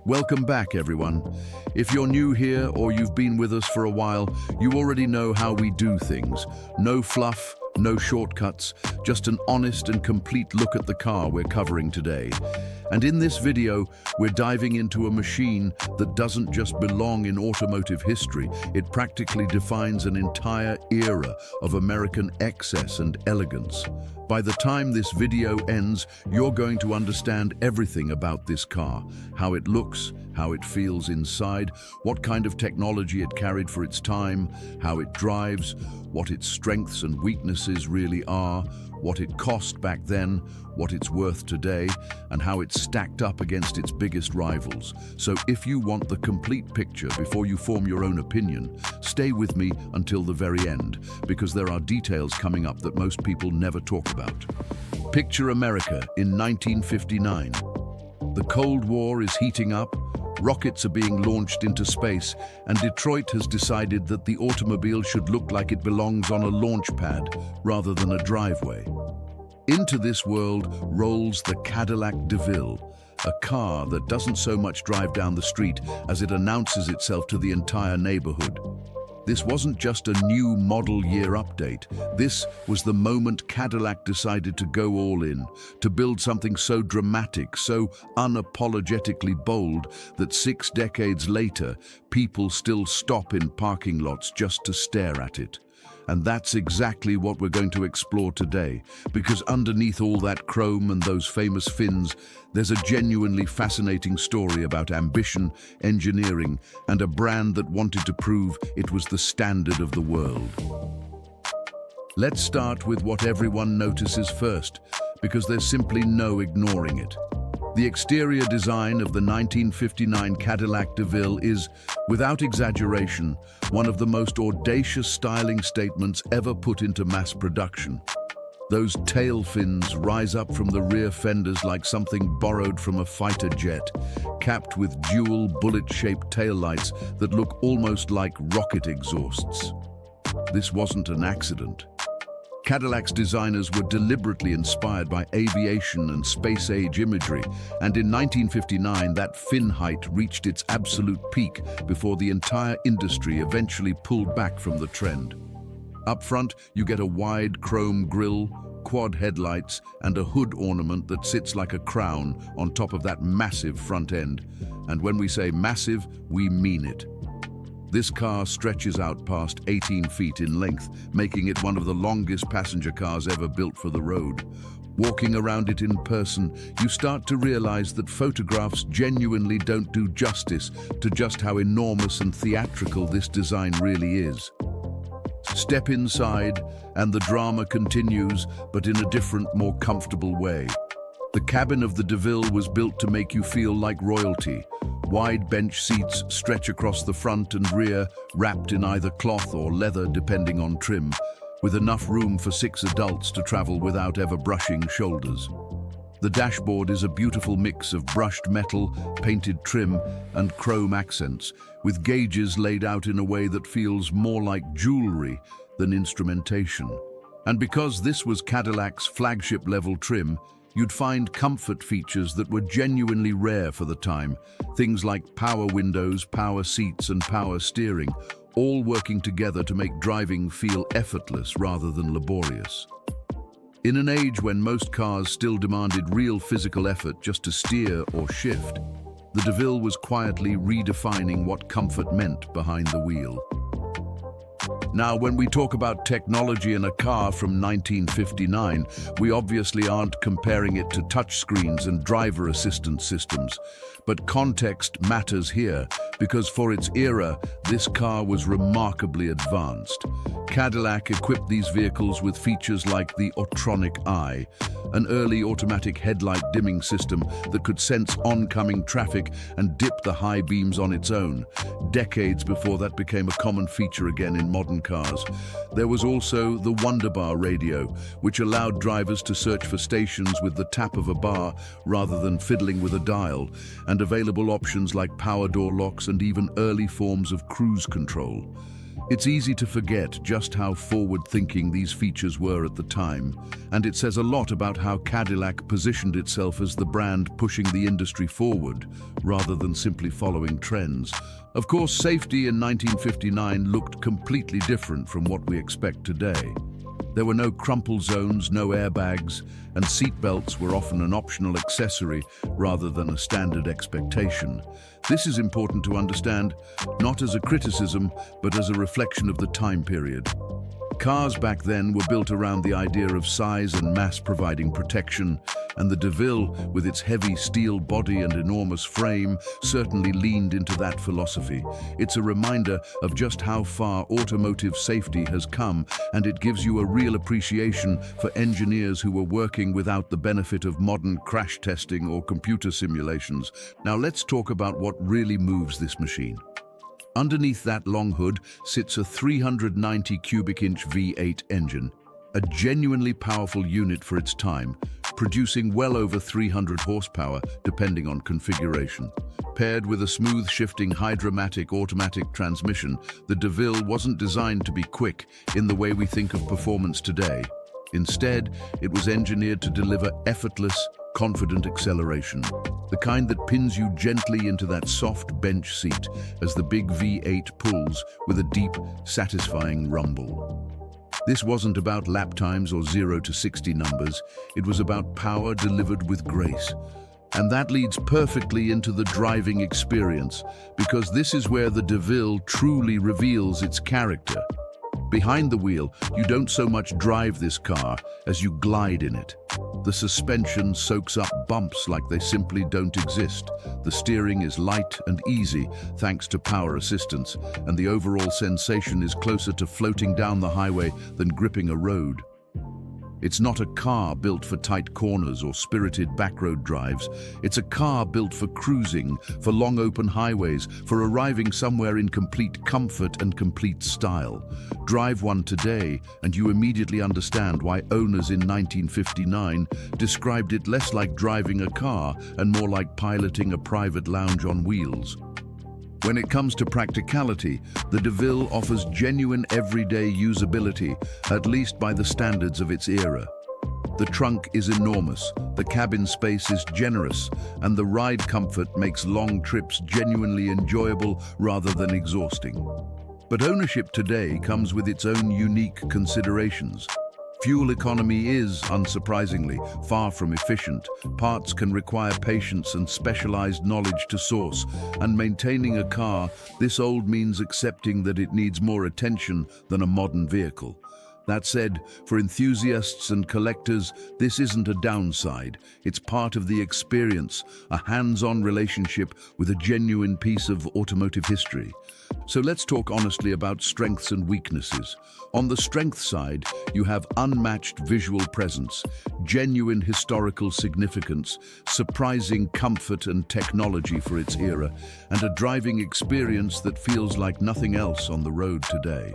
Welcome back, everyone. If you're new here or you've been with us for a while, you already know how we do things. No fluff, no shortcuts, just an honest and complete look at the car we're covering today. And in this video, we're diving into a machine that doesn't just belong in automotive history, it practically defines an entire era of American excess and elegance. By the time this video ends, you're going to understand everything about this car, how it looks, how it feels inside, what kind of technology it carried for its time, how it drives, what its strengths and weaknesses really are, what it cost back then, what it's worth today, and how it's stacked up against its biggest rivals. So if you want the complete picture before you form your own opinion, stay with me until the very end, because there are details coming up that most people never talk about. Picture America in 1959. The Cold War is heating up, rockets are being launched into space, and Detroit has decided that the automobile should look like it belongs on a launch pad rather than a driveway. Into this world rolls the Cadillac DeVille, a car that doesn't so much drive down the street as it announces itself to the entire neighborhood. This wasn't just a new model year update. This was the moment Cadillac decided to go all in, to build something so dramatic, so unapologetically bold that 6 decades later, people still stop in parking lots just to stare at it. And that's exactly what we're going to explore today, because underneath all that chrome and those famous fins, there's a genuinely fascinating story about ambition, engineering, and a brand that wanted to prove it was the standard of the world. Let's start with what everyone notices first, because there's simply no ignoring it. The exterior design of the 1959 Cadillac DeVille is, without exaggeration, one of the most audacious styling statements ever put into mass production. Those tail fins rise up from the rear fenders like something borrowed from a fighter jet, capped with dual bullet-shaped taillights that look almost like rocket exhausts. This wasn't an accident. Cadillac's designers were deliberately inspired by aviation and space-age imagery, and in 1959 that fin height reached its absolute peak before the entire industry eventually pulled back from the trend. Up front, you get a wide chrome grille, quad headlights, and a hood ornament that sits like a crown on top of that massive front end. And when we say massive, we mean it. This car stretches out past 18 feet in length, making it one of the longest passenger cars ever built for the road. Walking around it in person, you start to realize that photographs genuinely don't do justice to just how enormous and theatrical this design really is. Step inside, and the drama continues, but in a different, more comfortable way. The cabin of the DeVille was built to make you feel like royalty. Wide bench seats stretch across the front and rear, wrapped in either cloth or leather depending on trim, with enough room for 6 adults to travel without ever brushing shoulders. The dashboard is a beautiful mix of brushed metal, painted trim, and chrome accents, with gauges laid out in a way that feels more like jewelry than instrumentation. And because this was Cadillac's flagship-level trim, you'd find comfort features that were genuinely rare for the time, things like power windows, power seats, and power steering, all working together to make driving feel effortless rather than laborious. In an age when most cars still demanded real physical effort just to steer or shift, the DeVille was quietly redefining what comfort meant behind the wheel. Now, when we talk about technology in a car from 1959, we obviously aren't comparing it to touchscreens and driver assistance systems. But context matters here, because for its era, this car was remarkably advanced. Cadillac equipped these vehicles with features like the Autronic Eye, an early automatic headlight dimming system that could sense oncoming traffic and dip the high beams on its own, decades before that became a common feature again in modern cars. There was also the Wunderbar radio, which allowed drivers to search for stations with the tap of a bar rather than fiddling with a dial, and available options like power door locks and even early forms of cruise control. It's easy to forget just how forward-thinking these features were at the time, and it says a lot about how Cadillac positioned itself as the brand pushing the industry forward, rather than simply following trends. Of course, safety in 1959 looked completely different from what we expect today. There were no crumple zones, no airbags, and seatbelts were often an optional accessory rather than a standard expectation. This is important to understand, not as a criticism, but as a reflection of the time period. Cars back then were built around the idea of size and mass providing protection, and the DeVille, with its heavy steel body and enormous frame, certainly leaned into that philosophy. It's a reminder of just how far automotive safety has come, and it gives you a real appreciation for engineers who were working without the benefit of modern crash testing or computer simulations. Now let's talk about what really moves this machine. Underneath that long hood sits a 390 cubic inch V8 engine, a genuinely powerful unit for its time, producing well over 300 horsepower depending on configuration. Paired with a smooth shifting hydromatic automatic transmission, the DeVille wasn't designed to be quick in the way we think of performance today. Instead, it was engineered to deliver effortless, confident acceleration, the kind that pins you gently into that soft bench seat as the big V8 pulls with a deep, satisfying rumble. This wasn't about lap times or 0 to 60 numbers, it was about power delivered with grace. And that leads perfectly into the driving experience, because this is where the DeVille truly reveals its character. Behind the wheel, you don't so much drive this car as you glide in it. The suspension soaks up bumps like they simply don't exist. The steering is light and easy thanks to power assistance, and the overall sensation is closer to floating down the highway than gripping a road. It's not a car built for tight corners or spirited backroad drives. It's a car built for cruising, for long open highways, for arriving somewhere in complete comfort and complete style. Drive one today and you immediately understand why owners in 1959 described it less like driving a car and more like piloting a private lounge on wheels. When it comes to practicality, the DeVille offers genuine everyday usability, at least by the standards of its era. The trunk is enormous, the cabin space is generous, and the ride comfort makes long trips genuinely enjoyable rather than exhausting. But ownership today comes with its own unique considerations. Fuel economy is, unsurprisingly, far from efficient. Parts can require patience and specialized knowledge to source, and maintaining a car this old means accepting that it needs more attention than a modern vehicle. That said, for enthusiasts and collectors, this isn't a downside. It's part of the experience, a hands-on relationship with a genuine piece of automotive history. So let's talk honestly about strengths and weaknesses. On the strength side, you have unmatched visual presence, genuine historical significance, surprising comfort and technology for its era, and a driving experience that feels like nothing else on the road today.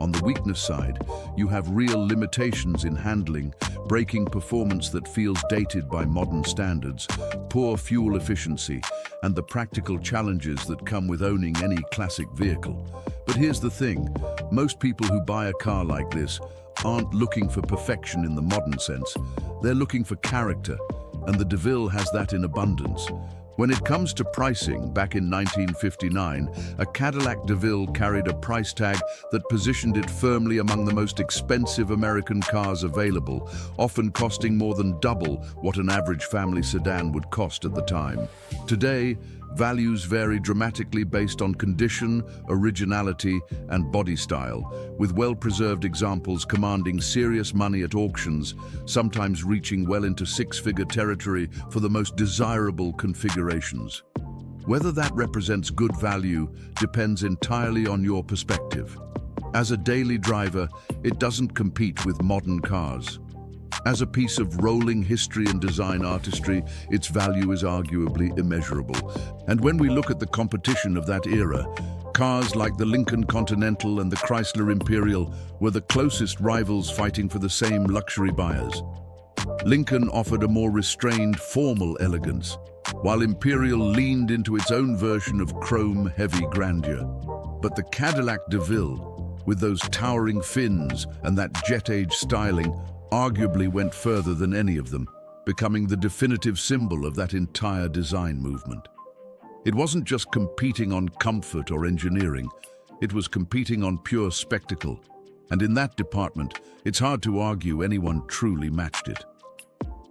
On the weakness side, you have real limitations in handling, braking performance that feels dated by modern standards, poor fuel efficiency, and the practical challenges that come with owning any classic vehicle. But here's the thing, most people who buy a car like this aren't looking for perfection in the modern sense. They're looking for character, and the DeVille has that in abundance. When it comes to pricing, back in 1959, a Cadillac DeVille carried a price tag that positioned it firmly among the most expensive American cars available, often costing more than double what an average family sedan would cost at the time. Today, values vary dramatically based on condition, originality, and body style, with well-preserved examples commanding serious money at auctions, sometimes reaching well into six-figure territory for the most desirable configurations. Whether that represents good value depends entirely on your perspective. As a daily driver, it doesn't compete with modern cars. As a piece of rolling history and design artistry, its value is arguably immeasurable. And when we look at the competition of that era, cars like the Lincoln Continental and the Chrysler Imperial were the closest rivals fighting for the same luxury buyers. Lincoln offered a more restrained, formal elegance, while Imperial leaned into its own version of chrome-heavy grandeur. But the Cadillac DeVille, with those towering fins and that jet-age styling, arguably went further than any of them, becoming the definitive symbol of that entire design movement. It wasn't just competing on comfort or engineering, it was competing on pure spectacle. And in that department, it's hard to argue anyone truly matched it.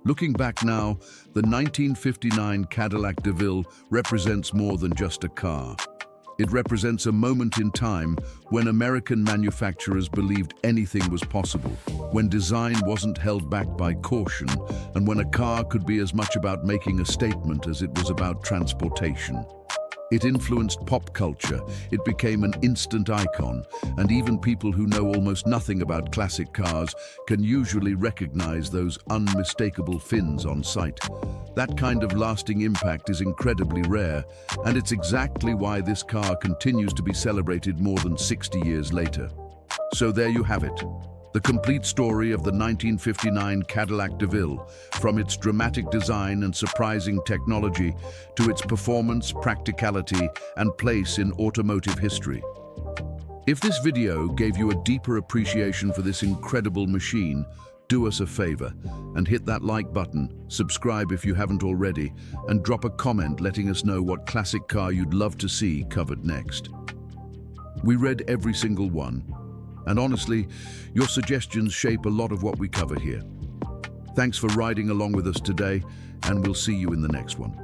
Looking back now, the 1959 Cadillac DeVille represents more than just a car. It represents a moment in time when American manufacturers believed anything was possible, when design wasn't held back by caution, and when a car could be as much about making a statement as it was about transportation. It influenced pop culture, it became an instant icon, and even people who know almost nothing about classic cars can usually recognize those unmistakable fins on sight. That kind of lasting impact is incredibly rare, and it's exactly why this car continues to be celebrated more than 60 years later. So there you have it. The complete story of the 1959 Cadillac DeVille, from its dramatic design and surprising technology to its performance, practicality, and place in automotive history. If this video gave you a deeper appreciation for this incredible machine, do us a favor and hit that like button, subscribe if you haven't already, and drop a comment letting us know what classic car you'd love to see covered next. We read every single one. And honestly, your suggestions shape a lot of what we cover here. Thanks for riding along with us today, and we'll see you in the next one.